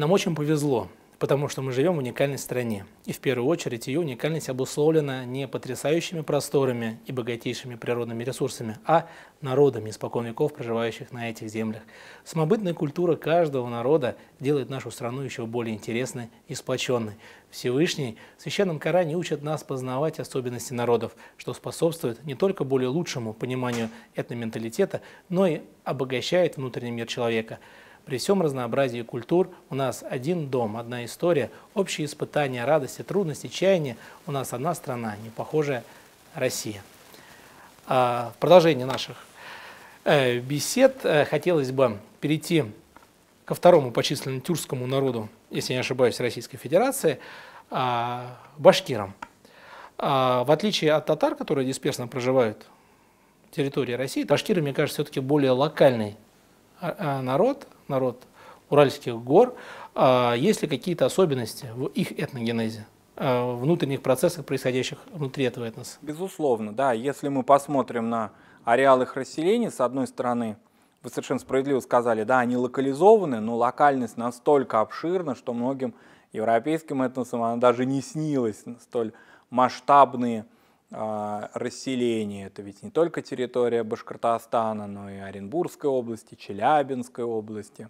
Нам очень повезло, потому что мы живем в уникальной стране. И в первую очередь ее уникальность обусловлена не потрясающими просторами и богатейшими природными ресурсами, а народами, испокон веков проживающих на этих землях. Самобытная культура каждого народа делает нашу страну еще более интересной и сплоченной. Всевышний в Священном Коране учит нас познавать особенности народов, что способствует не только более лучшему пониманию этноменталитета, но и обогащает внутренний мир человека. При всем разнообразии культур у нас один дом, одна история, общие испытания, радости, трудности, чаяния. У нас одна страна, не похожая Россия. В продолжение наших бесед хотелось бы перейти ко второму по численному тюркскому народу, если не ошибаюсь, Российской Федерации, башкирам. В отличие от татар, которые дисперсно проживают на территории России, башкиры, мне кажется, все-таки более локальный народ Уральских гор. Есть ли какие-то особенности в их этногенезе, внутренних процессах, происходящих внутри этого этноса? Безусловно, да. Если мы посмотрим на ареал их расселения, с одной стороны, вы совершенно справедливо сказали, да, они локализованы, но локальность настолько обширна, что многим европейским этносам она даже не снилась, столь масштабные расселения. Это ведь не только территория Башкортостана, но и Оренбургской области, Челябинской области,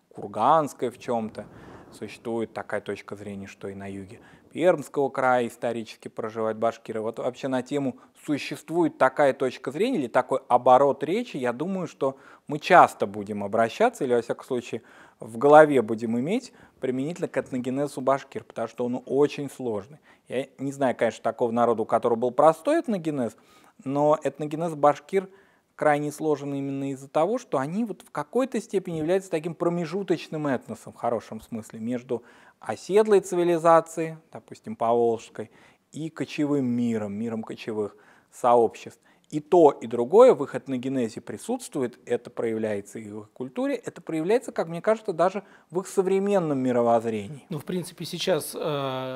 Курганской в чем-то. Существует такая точка зрения, что и на юге Пермского края исторически проживают башкиры. Вот вообще на тему существует такая точка зрения или такой оборот речи, я думаю, что мы часто будем обращаться, или во всяком случае в голове будем иметь применительно к этногенезу башкир, потому что он очень сложный. Я не знаю, конечно, такого народа, у которого был простой этногенез, но этногенез башкир крайне сложен именно из-за того, что они вот в какой-то степени являются таким промежуточным этносом, в хорошем смысле, между оседлой цивилизацией, допустим, поволжской, и кочевым миром, миром кочевых сообществ. И то, и другое в их этногенезе присутствует, это проявляется и в их культуре, это проявляется, как мне кажется, даже в их современном мировоззрении. Ну, в принципе, сейчас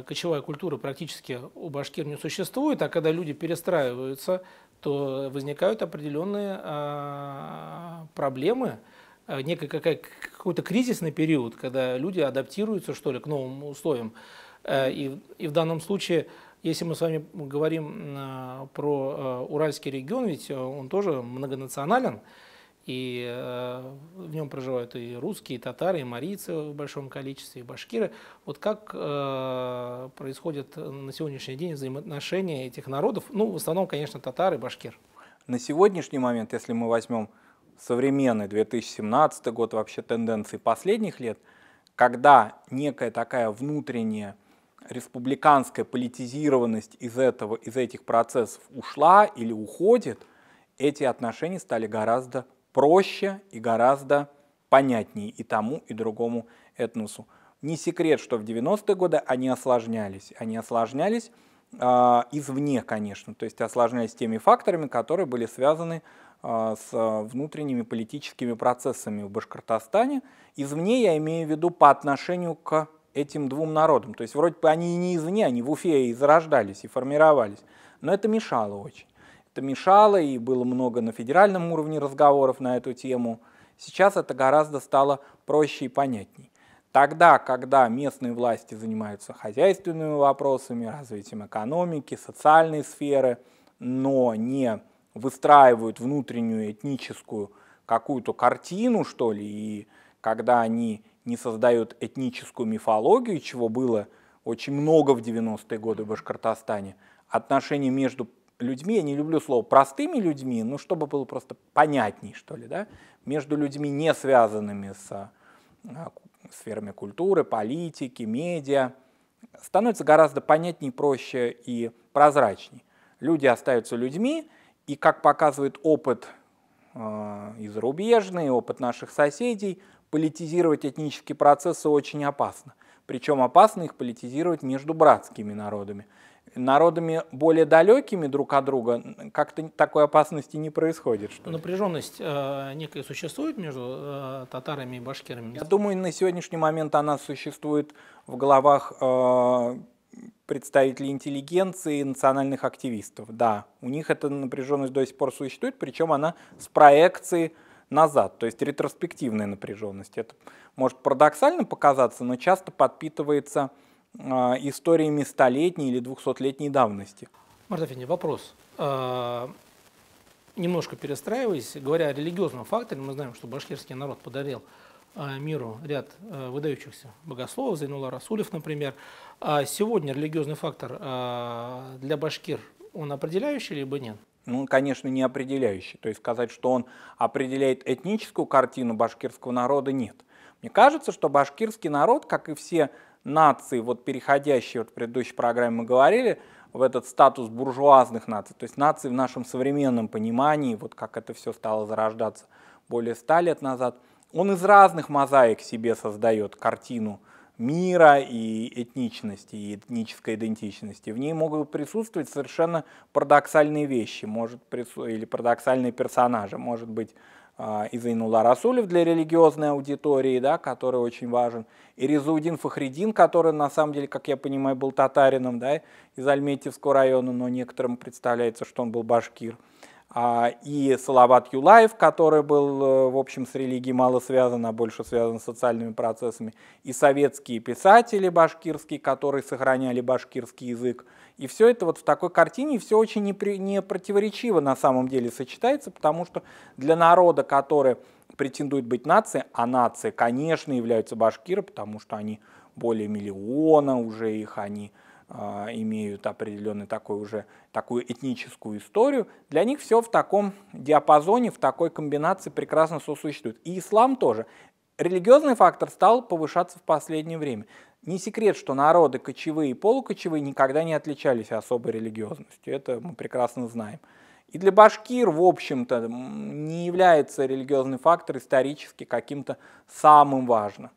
кочевая культура практически у башкир не существует, а когда люди перестраиваются, то возникают определенные проблемы, какой-то кризисный период, когда люди адаптируются, что ли, к новым условиям. И в данном случае, если мы с вами говорим про Уральский регион, ведь он тоже многонационален, и в нем проживают и русские, и татары, и марийцы в большом количестве, и башкиры. Вот как происходят на сегодняшний день взаимоотношения этих народов? Ну, в основном, конечно, татары и башкир. На сегодняшний момент, если мы возьмем современный 2017 год, вообще тенденции последних лет, когда некая такая внутренняя республиканская политизированность из этих процессов ушла или уходит, эти отношения стали гораздо проще и гораздо понятнее и тому, и другому этносу. Не секрет, что в 90-е годы они осложнялись. Они осложнялись извне, конечно, то есть осложнялись теми факторами, которые были связаны с внутренними политическими процессами в Башкортостане. Извне я имею в виду по отношению к этим двум народам. То есть вроде бы они и не извне, они в Уфе и зарождались, и формировались. Но это мешало очень. Это мешало, и было много на федеральном уровне разговоров на эту тему. Сейчас это гораздо стало проще и понятней. Тогда, когда местные власти занимаются хозяйственными вопросами, развитием экономики, социальной сферы, но не выстраивают внутреннюю этническую какую-то картину, что ли, и когда они не создают этническую мифологию, чего было очень много в 90-е годы в Башкортостане, отношения между людьми, я не люблю слово простыми людьми, но чтобы было просто понятней, что ли, да, между людьми, не связанными с сферами культуры, политики, медиа, становится гораздо понятней, проще и прозрачней. Люди остаются людьми, и, как показывает опыт и зарубежный, опыт наших соседей, политизировать этнические процессы очень опасно. Причем опасно их политизировать между братскими народами. Народами более далекими друг от друга как-то такой опасности не происходит. Напряженность некая существует между татарами и башкирами? Я думаю, на сегодняшний момент она существует в головах представителей интеллигенции и национальных активистов. Да, у них эта напряженность до сих пор существует, причем она с проекцией назад, то есть ретроспективная напряженность. Это может парадоксально показаться, но часто подпитывается историями столетней или 200-летней давности. Марат Афенди, вопрос. Немножко перестраиваясь, говоря о религиозном факторе, мы знаем, что башкирский народ подарил миру ряд выдающихся богословов, Зайнулла Расулев, например. А сегодня религиозный фактор для башкир, он определяющий либо нет? Ну, конечно, не определяющий. То есть сказать, что он определяет этническую картину башкирского народа, нет. Мне кажется, что башкирский народ, как и все нации, вот переходящие, вот в предыдущей программе мы говорили, в этот статус буржуазных наций, то есть наций в нашем современном понимании, вот как это все стало зарождаться более 100 лет назад, он из разных мозаик себе создает картину мира и этничности, и этнической идентичности. В ней могут присутствовать совершенно парадоксальные вещи, или парадоксальные персонажи. Может быть, и Зайнулла Расулев для религиозной аудитории, да, который очень важен, и Резаудин Фахриддин, который, на самом деле, как я понимаю, был татарином, да, из Альметьевского района, но некоторым представляется, что он был башкир. И Салават Юлаев, который был, в общем, с религией мало связан, а больше связан с социальными процессами, и советские писатели башкирские, которые сохраняли башкирский язык. И все это вот в такой картине, все очень не противоречиво на самом деле сочетается, потому что для народа, который претендует быть нацией, а нации, конечно, являются башкиры, потому что они более миллиона уже их, они имеют определенную такую этническую историю, для них все в таком диапазоне, в такой комбинации прекрасно сосуществует. И ислам тоже. Религиозный фактор стал повышаться в последнее время. Не секрет, что народы кочевые и полукочевые никогда не отличались особой религиозностью, это мы прекрасно знаем. И для башкир, в общем-то, не является религиозный фактор исторически каким-то самым важным.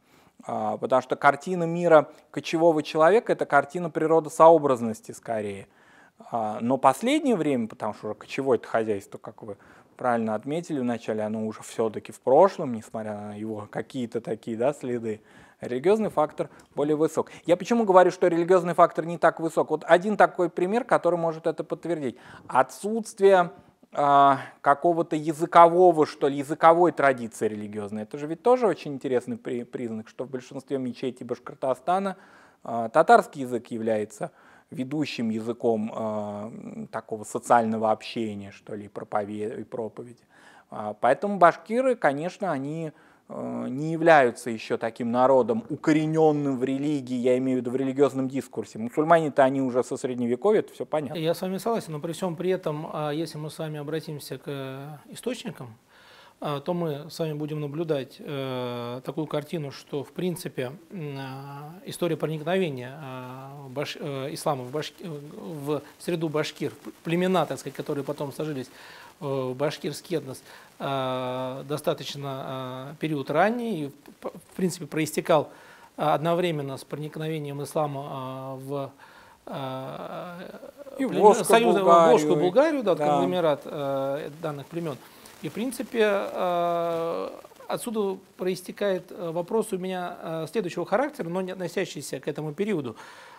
Потому что картина мира кочевого человека – это картина природосообразности скорее. Но последнее время, потому что кочевое хозяйство, как вы правильно отметили вначале, оно уже все-таки в прошлом, несмотря на его какие-то такие, да, следы, религиозный фактор более высок. Я почему говорю, что религиозный фактор не так высок? Вот один такой пример, который может это подтвердить. Отсутствие какого-то языкового, что ли, языковой традиции религиозной. Это же ведь тоже очень интересный признак, что в большинстве мечетей Башкортостана татарский язык является ведущим языком такого социального общения, что ли, и проповеди. Поэтому башкиры, конечно, они не являются еще таким народом, укорененным в религии, я имею в виду в религиозном дискурсе. Мусульмане-то они уже со средневековья, это все понятно. Я с вами согласен, но при всем при этом, если мы с вами обратимся к источникам, то мы с вами будем наблюдать такую картину, что в принципе история проникновения ислама в среду башкир, племена, так сказать, которые потом сложились в башкирский этнос, достаточно период ранний и в принципе проистекал одновременно с проникновением ислама в Волжскую Булгарию, да, конгломерат данных племен. И, в принципе, отсюда проистекает вопрос у меня следующего характера, но не относящийся к этому периоду.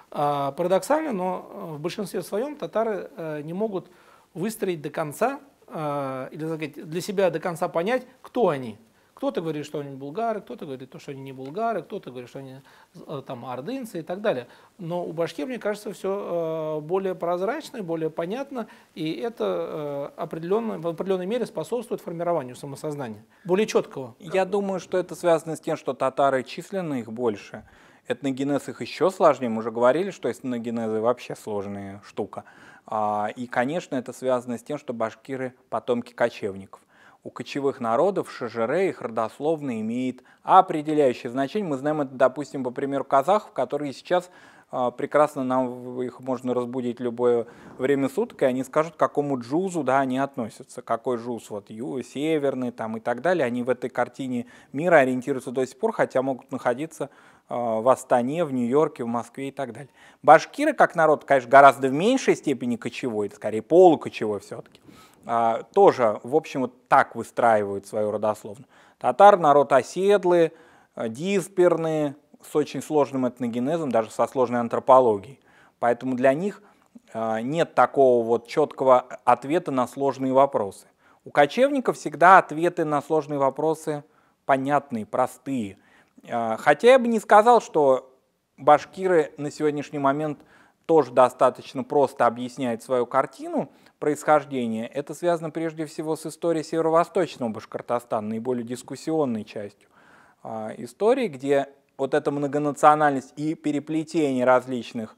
Парадоксально, но в большинстве своем татары не могут выстроить до конца, или сказать, для себя до конца понять, кто они. Кто-то говорит, что они булгары, кто-то говорит, что они не булгары, кто-то говорит, что они там ордынцы и так далее. Но у башкир, мне кажется, все более прозрачно, более понятно, и это в определенной мере способствует формированию самосознания, более четкого. Я думаю, что это связано с тем, что татары численно их больше. Этногенез их еще сложнее. Мы уже говорили, что этногенезы вообще сложная штука. И, конечно, это связано с тем, что башкиры – потомки кочевников. У кочевых народов шежере, их родословно имеет определяющее значение. Мы знаем это, допустим, по примеру казахов, которые сейчас прекрасно, нам их можно разбудить в любое время суток, и они скажут, к какому джузу, да, они относятся, какой джуз, вот, северный там, и так далее. Они в этой картине мира ориентируются до сих пор, хотя могут находиться в Астане, в Нью-Йорке, в Москве и так далее. Башкиры, как народ, конечно, гораздо в меньшей степени кочевой, это скорее полукочевой все-таки. Тоже, в общем, вот так выстраивают свою родословную. Татар – народ оседлый, дисперный, с очень сложным этногенезом, даже со сложной антропологией. Поэтому для них нет такого вот четкого ответа на сложные вопросы. У кочевников всегда ответы на сложные вопросы понятные, простые. Хотя я бы не сказал, что башкиры на сегодняшний момент тоже достаточно просто объясняют свою картину происхождения. Это связано прежде всего с историей северо-восточного Башкортостана, наиболее дискуссионной частью истории, где вот эта многонациональность и переплетение различных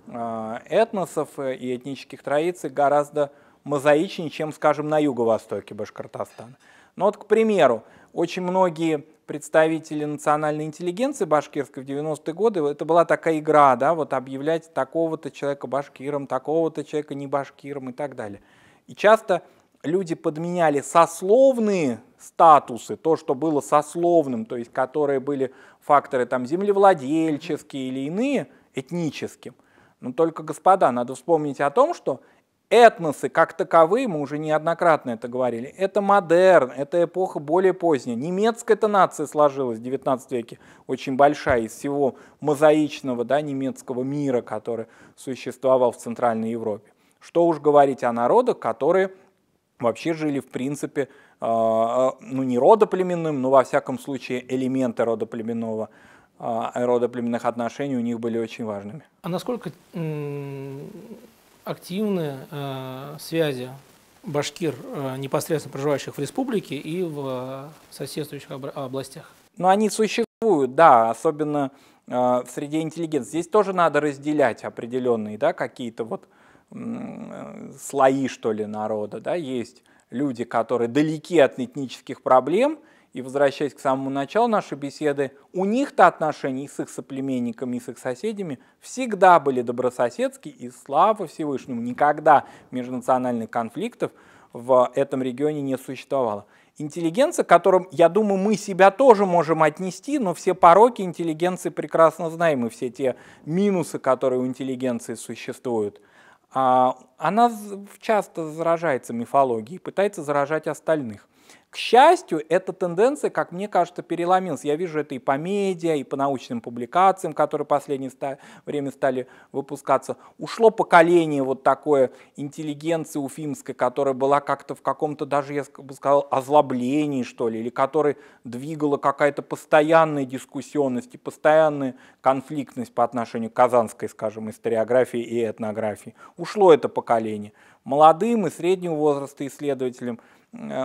этносов и этнических традиций гораздо мозаичнее, чем, скажем, на юго-востоке Башкортостана. Но вот, к примеру, очень многие представители национальной интеллигенции башкирской в 90-е годы, это была такая игра, да, вот объявлять такого-то человека башкиром, такого-то человека не башкиром и так далее. И часто люди подменяли сословные статусы, то, что было сословным, то есть которые были факторы там землевладельческие или иные, этническим. Но только, господа, надо вспомнить о том, что этносы как таковые, мы уже неоднократно это говорили, это модерн, это эпоха более поздняя. Немецкая-то нация сложилась в 19 веке, очень большая, из всего мозаичного, да, немецкого мира, который существовал в Центральной Европе. Что уж говорить о народах, которые вообще жили, в принципе, ну не родоплеменным, но во всяком случае элементы родоплеменных отношений у них были очень важными. А насколько активны связи башкир, непосредственно проживающих в республике и в соседствующих областях? Ну, они существуют, да, особенно среди интеллигенции. Здесь тоже надо разделять определенные, да, какие-то вот слои, что ли, народа. Да. Есть люди, которые далеки от этнических проблем, и, возвращаясь к самому началу нашей беседы, у них-то отношения и с их соплеменниками, и с их соседями всегда были добрососедские, и слава Всевышнему, никогда межнациональных конфликтов в этом регионе не существовало. Интеллигенция, к которым, я думаю, мы себя тоже можем отнести, но все пороки интеллигенции прекрасно знаем, и все те минусы, которые у интеллигенции существуют, она часто заражается мифологией, пытается заражать остальных. К счастью, эта тенденция, как мне кажется, переломилась. Я вижу это и по медиа, и по научным публикациям, которые в последнее время стали выпускаться. Ушло поколение вот такое интеллигенции уфимской, которая была как-то в каком-то даже, я бы сказал, озлоблении, что ли, или которой двигала какая-то постоянная дискуссионность и постоянная конфликтность по отношению к казанской, скажем, историографии и этнографии. Ушло это поколение. Молодым и среднего возраста исследователям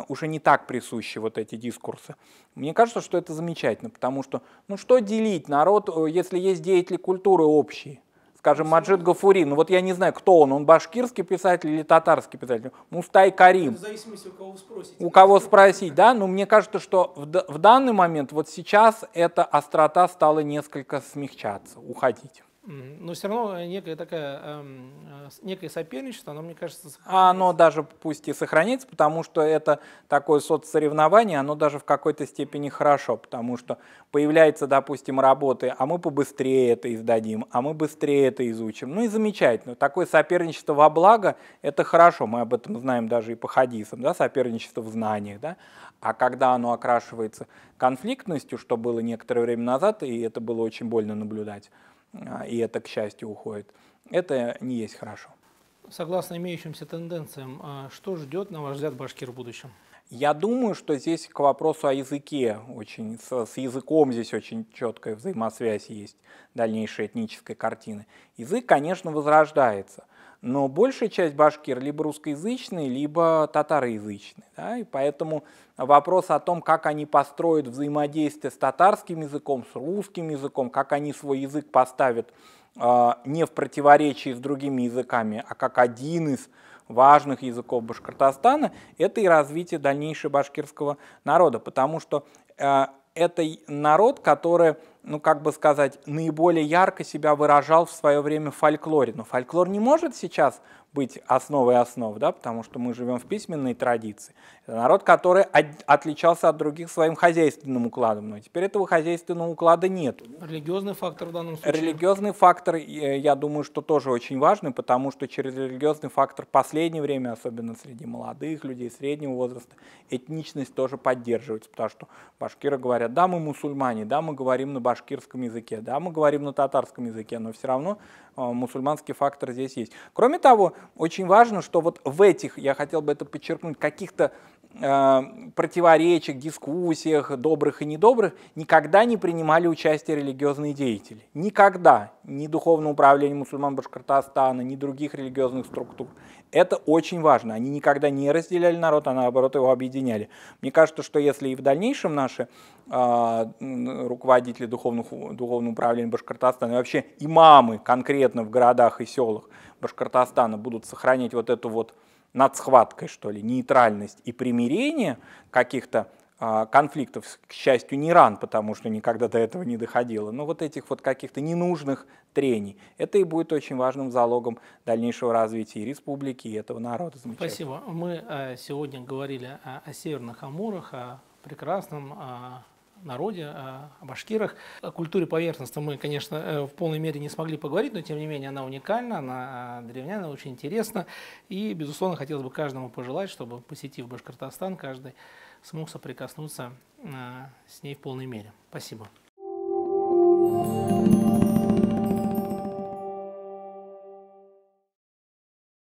уже не так присущи вот эти дискурсы. Мне кажется, что это замечательно, потому что, ну что делить народ, если есть деятели культуры общие? Скажем, Маджид Гафури, ну вот я не знаю, кто он башкирский писатель или татарский писатель? Мустай Карим. В зависимости, у кого вы спросите. У кого спросить, да? Но мне кажется, что в данный момент, вот сейчас, эта острота стала несколько смягчаться, уходить. Но все равно некое соперничество, оно, мне кажется, оно даже пусть и сохранится, потому что это такое соцсоревнование, оно даже в какой-то степени хорошо, потому что появляются, допустим, работы, а мы побыстрее это издадим, а мы быстрее это изучим. Ну и замечательно. Такое соперничество во благо, это хорошо, мы об этом знаем даже и по хадисам, да, соперничество в знаниях, да. А когда оно окрашивается конфликтностью, что было некоторое время назад, и это было очень больно наблюдать, и это, к счастью, уходит, это не есть хорошо. Согласно имеющимся тенденциям, что ждет, на ваш взгляд, башкир в будущем? Я думаю, что здесь к вопросу о языке, с языком здесь очень четкая взаимосвязь есть дальнейшей этнической картины. Язык, конечно, возрождается, но большая часть башкир либо русскоязычные, либо татароязычные. Да? И поэтому вопрос о том, как они построят взаимодействие с татарским языком, с русским языком, как они свой язык поставят не в противоречии с другими языками, а как один из важных языков Башкортостана, это и развитие дальнейшего башкирского народа, потому что это народ, который, ну как бы сказать, наиболее ярко себя выражал в свое время в фольклоре. Но фольклор не может сейчас быть основой основ, да, потому что мы живем в письменной традиции. Это народ, который отличался от других своим хозяйственным укладом, но теперь этого хозяйственного уклада нет. Религиозный фактор в данном случае? Религиозный фактор, я думаю, что тоже очень важный, потому что через религиозный фактор в последнее время, особенно среди молодых людей, среднего возраста, этничность тоже поддерживается, потому что башкиры говорят, да, мы мусульмане, да, мы говорим на башкирском языке, да, мы говорим на татарском языке, но все равно мусульманский фактор здесь есть. Кроме того, очень важно, что вот в этих, я хотел бы это подчеркнуть, каких-то противоречиях, дискуссиях, добрых и недобрых, никогда не принимали участие религиозные деятели. Никогда. Ни Духовное управление мусульман Башкортостана, ни других религиозных структур. Это очень важно. Они никогда не разделяли народ, а наоборот его объединяли. Мне кажется, что если и в дальнейшем наши руководители Духовного управления Башкортостана и вообще имамы конкретно в городах и селах Башкортостана будут сохранять вот эту вот над схваткой, что ли, нейтральность и примирение каких-то конфликтов, к счастью, не Иран, потому что никогда до этого не доходило, но вот этих вот каких-то ненужных трений, это и будет очень важным залогом дальнейшего развития и республики, и этого народа. Спасибо. Мы сегодня говорили о Северных Амурах, о прекрасном народе, о башкирах. О культуре поверхностно мы, конечно, в полной мере не смогли поговорить, но тем не менее она уникальна, она древняна, очень интересна. И, безусловно, хотелось бы каждому пожелать, чтобы, посетив Башкортостан, каждый смог соприкоснуться с ней в полной мере. Спасибо.